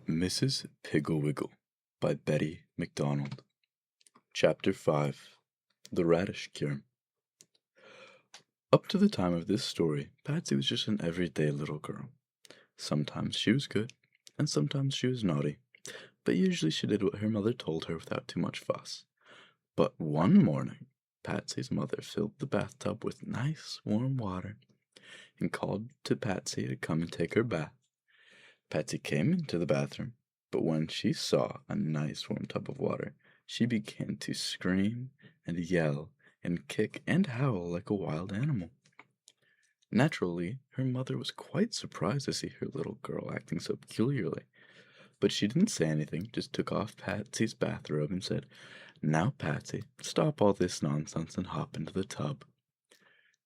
Mrs. Piggle-Wiggle by Betty MacDonald. Chapter 5. The Radish Cure. Up to the time of this story, Patsy was just an everyday little girl. Sometimes she was good, and sometimes she was naughty, but usually she did what her mother told her without too much fuss. But one morning, Patsy's mother filled the bathtub with nice warm water and called to Patsy to come and take her bath. Patsy came into the bathroom, but when she saw a nice warm tub of water, she began to scream and yell and kick and howl like a wild animal. Naturally, her mother was quite surprised to see her little girl acting so peculiarly, but she didn't say anything, just took off Patsy's bathrobe and said, "Now, Patsy, stop all this nonsense and hop into the tub."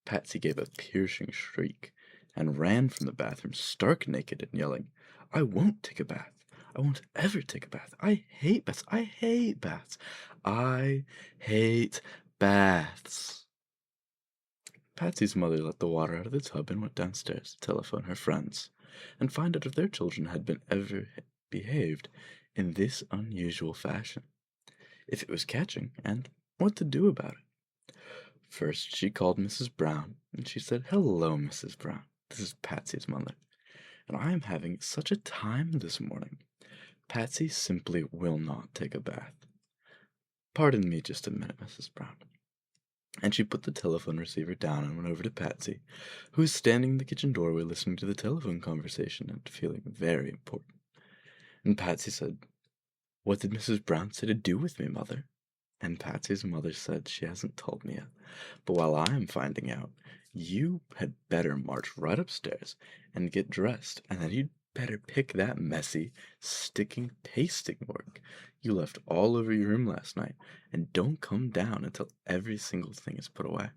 Patsy gave a piercing shriek and ran from the bathroom stark naked and yelling, "I won't take a bath. I won't ever take a bath. I hate baths. I hate baths. I hate baths." Patsy's mother let the water out of the tub and went downstairs to telephone her friends and find out if their children had been ever behaved in this unusual fashion, if it was catching, and what to do about it. First, she called Mrs. Brown, and she said, "Hello, Mrs. Brown. This is Patsy's mother, and I am having such a time this morning. Patsy simply will not take a bath. Pardon me just a minute, Mrs. Brown." And she put the telephone receiver down and went over to Patsy, who was standing in the kitchen doorway listening to the telephone conversation and feeling very important. And Patsy said, "What did Mrs. Brown say to do with me, Mother?" And Patsy's mother said, "She hasn't told me yet, but while I am finding out, you had better march right upstairs and get dressed, and then you'd better pick that messy, sticking pasting work you left all over your room last night, and don't come down until every single thing is put away."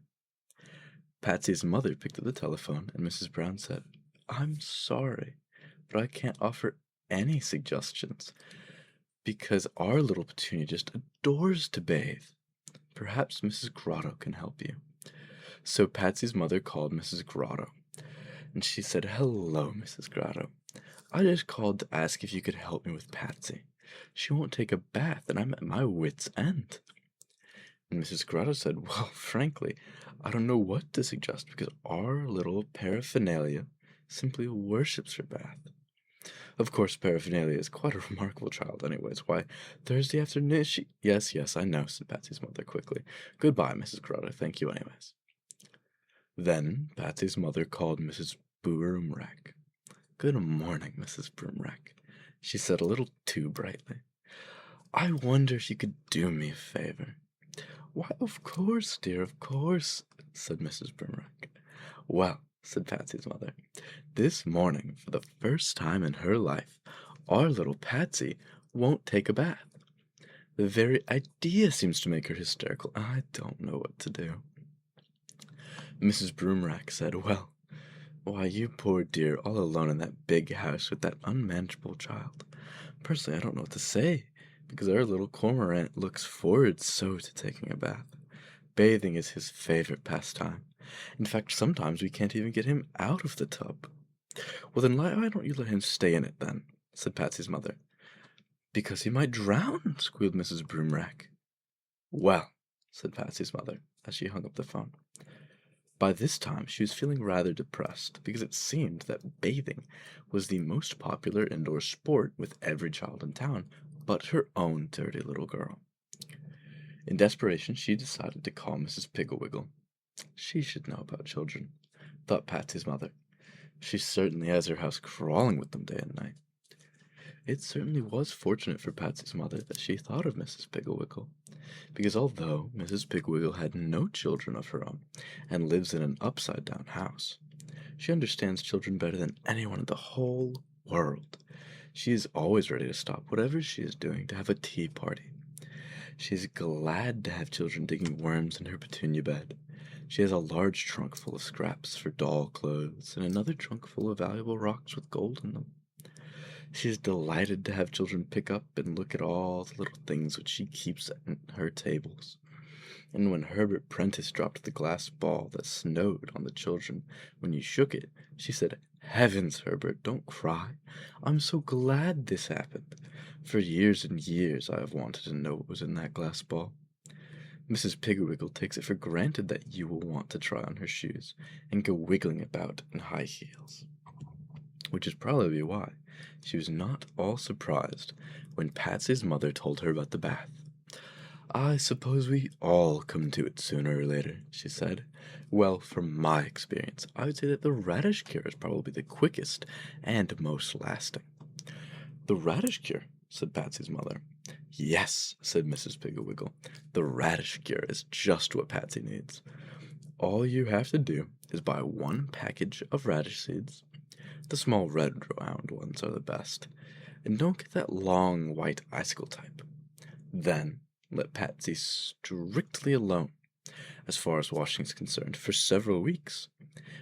Patsy's mother picked up the telephone, and Mrs. Brown said, "I'm sorry, but I can't offer any suggestions, because our little Petunia just adores to bathe. Perhaps Mrs. Grotto can help you." So Patsy's mother called Mrs. Grotto, and she said, "Hello, Mrs. Grotto. I just called to ask if you could help me with Patsy. She won't take a bath, and I'm at my wit's end." And Mrs. Grotto said, "Well, frankly, I don't know what to suggest, because our little Paraphernalia simply worships her bath. Of course, Paraphernalia is quite a remarkable child anyways. Why, Thursday afternoon she—" Yes, I know," said Patsy's mother quickly. "Goodbye, Mrs. Grotto. Thank you anyways." Then Patsy's mother called Mrs. Broomrack. "Good morning, Mrs. Broomrack," she said a little too brightly. "I wonder if you could do me a favor." "Why, of course, dear, of course," said Mrs. Broomrack. "Well," said Patsy's mother, "this morning, for the first time in her life, our little Patsy won't take a bath. The very idea seems to make her hysterical. I don't know what to do." Mrs. Broomrack said, "Well, why, you poor dear, all alone in that big house with that unmanageable child. Personally, I don't know what to say, because our little cormorant looks forward so to taking a bath. Bathing is his favorite pastime. In fact, sometimes we can't even get him out of the tub." "Well, then why don't you let him stay in it, then?" said Patsy's mother. "Because he might drown," squealed Mrs. Broomrack. "Well," said Patsy's mother, as she hung up the phone. By this time she was feeling rather depressed, because it seemed that bathing was the most popular indoor sport with every child in town but her own dirty little girl. In desperation, she decided to call Mrs. Piggle-Wiggle. She should know about children, thought Patsy's mother. She certainly has her house crawling with them day and night. It certainly was fortunate for Patsy's mother that she thought of Mrs. Piggle-Wiggle, because although Mrs. Piggle-Wiggle had no children of her own and lives in an upside-down house, she understands children better than anyone in the whole world. She is always ready to stop whatever she is doing to have a tea party. She is glad to have children digging worms in her petunia bed. She has a large trunk full of scraps for doll clothes and another trunk full of valuable rocks with gold in them. She is delighted to have children pick up and look at all the little things which she keeps at her tables. And when Herbert Prentice dropped the glass ball that snowed on the children when you shook it, she said, Heavens, Herbert, don't cry. I'm so glad this happened. For years and years I have wanted to know what was in that glass ball. Mrs. Piggle-Wiggle takes it for granted that you will want to try on her shoes and go wiggling about in high heels, which is probably why she was not all surprised when Patsy's mother told her about the bath. I suppose we all come to it sooner or later, she said. Well, from my experience, I would say that the radish cure is probably the quickest and most lasting. The radish cure, said Patsy's mother. Yes, said Mrs. Piggle-Wiggle. The radish cure is just what Patsy needs. All you have to do is buy one package of radish seeds. The small red round ones are the best. And don't get that long white icicle type. Then let Patsy strictly alone, as far as washing is concerned, for several weeks.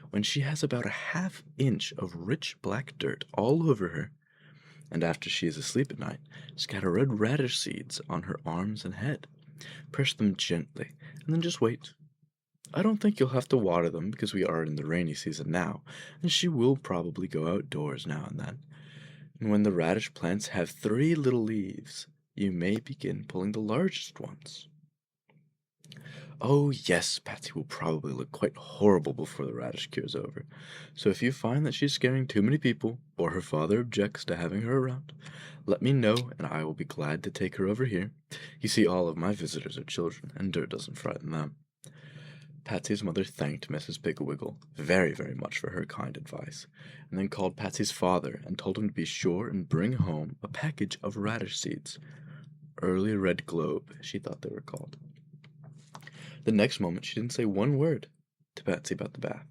When she has about a half-inch of rich black dirt all over her, and after she is asleep at night, scatter red radish seeds on her arms and head. Press them gently, and then just wait. I don't think you'll have to water them because we are in the rainy season now, and she will probably go outdoors now and then. And when the radish plants have 3 little leaves, you may begin pulling the largest ones. Oh, yes, Patsy will probably look quite horrible before the radish cure is over. So if you find that she's scaring too many people, or her father objects to having her around, let me know and I will be glad to take her over here. You see, all of my visitors are children, and dirt doesn't frighten them. Patsy's mother thanked Mrs. Piggle-Wiggle very, very much for her kind advice, and then called Patsy's father and told him to be sure and bring home a package of radish seeds. Early red globe, she thought they were called. The next moment she didn't say one word to Patsy about the bath,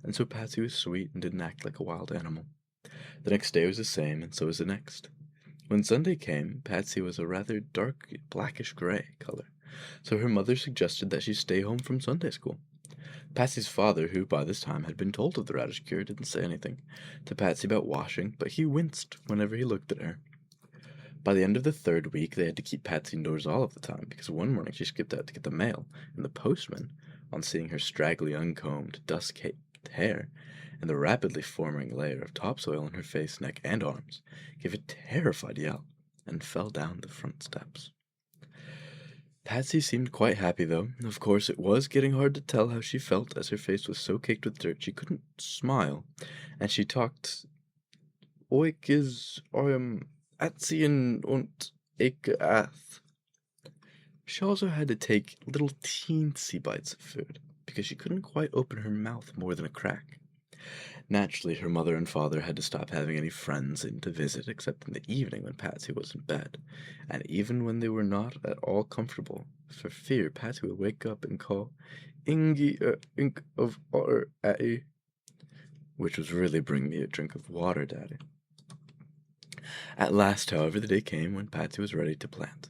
and so Patsy was sweet and didn't act like a wild animal. The next day was the same, and so was the next. When Sunday came, Patsy was a rather dark blackish-gray color, so her mother suggested that she stay home from Sunday school. Patsy's father, who by this time had been told of the radish cure, didn't say anything to Patsy about washing, but he winced whenever he looked at her. By the end of the 3rd week, they had to keep Patsy indoors all of the time, because one morning she skipped out to get the mail, and the postman, on seeing her straggly, uncombed, dust-caked hair, and the rapidly forming layer of topsoil on her face, neck, and arms, gave a terrified yell, and fell down the front steps. Patsy seemed quite happy, though. Of course, it was getting hard to tell how she felt, as her face was so caked with dirt she couldn't smile, and she talked, Oik is, Atzien und ich ath. She also had to take little teensy bites of food, because she couldn't quite open her mouth more than a crack. Naturally, her mother and father had to stop having any friends in to visit, except in the evening when Patsy was in bed, and even when they were not at all comfortable, for fear Patsy would wake up and call, Ingi ink of water, Atty, which was really bring me a drink of water, Daddy. At last, however, the day came when Patsy was ready to plant.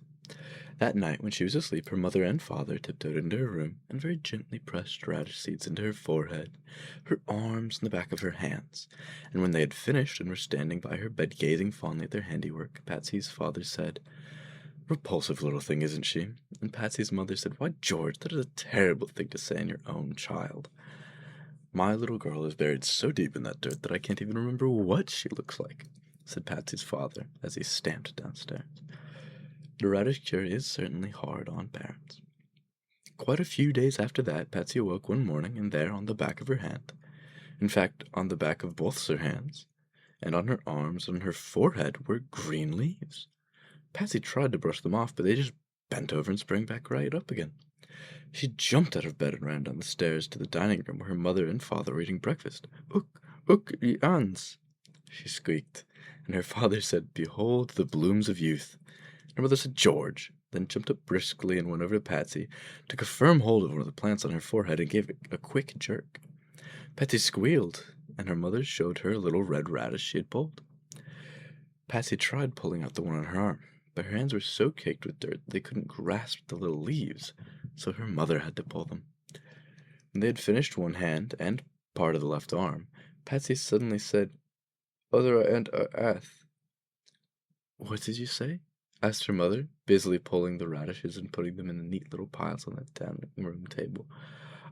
That night, when she was asleep, her mother and father tiptoed into her room and very gently pressed radish seeds into her forehead, her arms, and the back of her hands. And when they had finished and were standing by her bed gazing fondly at their handiwork, Patsy's father said, Repulsive little thing, isn't she? And Patsy's mother said, Why, George, that is a terrible thing to say in your own child. My little girl is buried so deep in that dirt that I can't even remember what she looks like, said Patsy's father as he stamped downstairs. The radish cure is certainly hard on parents. Quite a few days after that, Patsy awoke one morning, and there on the back of her hand, in fact, on the back of both her hands, and on her arms and on her forehead were green leaves. Patsy tried to brush them off, but they just bent over and sprang back right up again. She jumped out of bed and ran down the stairs to the dining room where her mother and father were eating breakfast. Ook, ye ans, she squeaked, and her father said, Behold the blooms of youth. Her mother said, George, then jumped up briskly and went over to Patsy, took a firm hold of one of the plants on her forehead, and gave it a quick jerk. Patsy squealed, and her mother showed her a little red radish she had pulled. Patsy tried pulling out the one on her arm, but her hands were so caked with dirt that they couldn't grasp the little leaves, so her mother had to pull them. When they had finished one hand and part of the left arm, Patsy suddenly said, Other and ath. What did you say? Asked her mother, busily pulling the radishes and putting them in the neat little piles on the dining room table.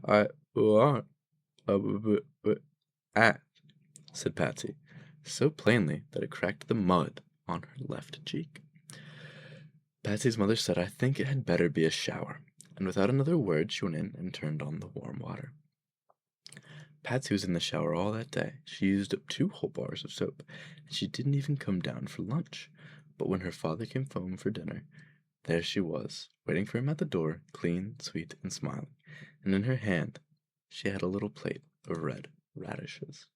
I want a ath. said Patsy, so plainly that it cracked the mud on her left cheek. Patsy's mother said, "I think it had better be a shower," and without another word she went in and turned on the warm water. Patsy was in the shower all that day. She used up 2 whole bars of soap, and she didn't even come down for lunch. But when her father came home for dinner, there she was, waiting for him at the door, clean, sweet, and smiling, and in her hand she had a little plate of red radishes.